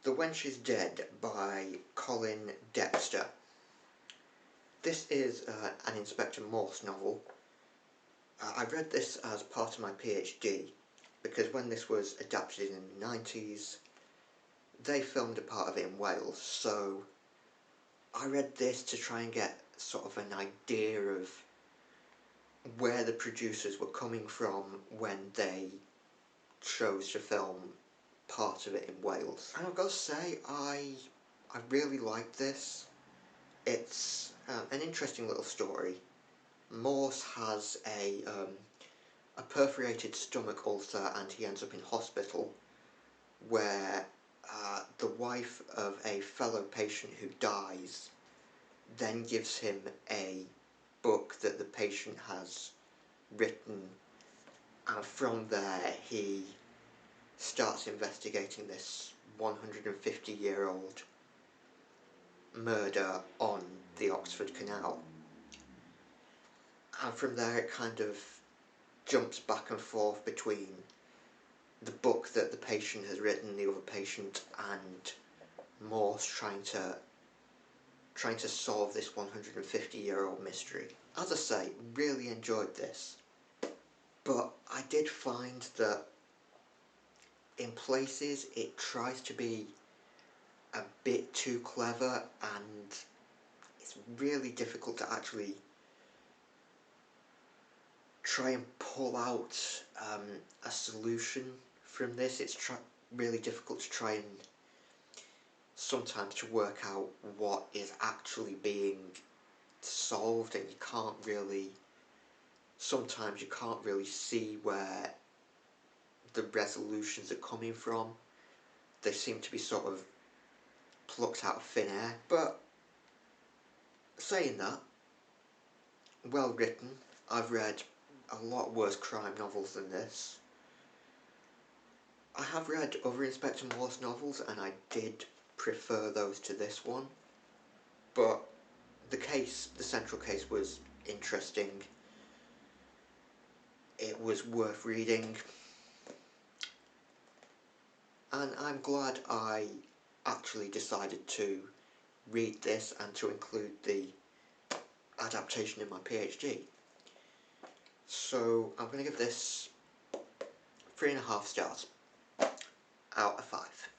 The Wench Is Dead by Colin Dexter. This is an Inspector Morse novel. I read this as part of my PhD because when this was adapted in the 90s, they filmed a part of it in Wales, so I read this to try and get sort of an idea of where the producers were coming from when they chose to film part of it in Wales. And I've got to say, I really like this. It's an interesting little story. Morse has a perforated stomach ulcer and he ends up in hospital, where the wife of a fellow patient who dies then gives him a book that the patient has written, and from there he starts investigating this 150-year-old murder on the Oxford Canal. And from there it kind of jumps back and forth between the book that the patient has written, the other patient, and Morse trying to solve this 150-year-old mystery. As I say, really enjoyed this, but I did find that in places it tries to be a bit too clever, and it's really difficult to actually try and pull out a solution from this. It's really difficult to try and sometimes to work out what is actually being solved, and sometimes you can't really see where the resolutions are coming from. They seem to be sort of plucked out of thin air. But saying that, well written. I've read a lot worse crime novels than this. I have read other Inspector Morse novels and I did prefer those to this one, but the central case was interesting. It was worth reading, and I'm glad I actually decided to read this and to include the adaptation in my PhD. So I'm going to give this 3.5 stars out of 5.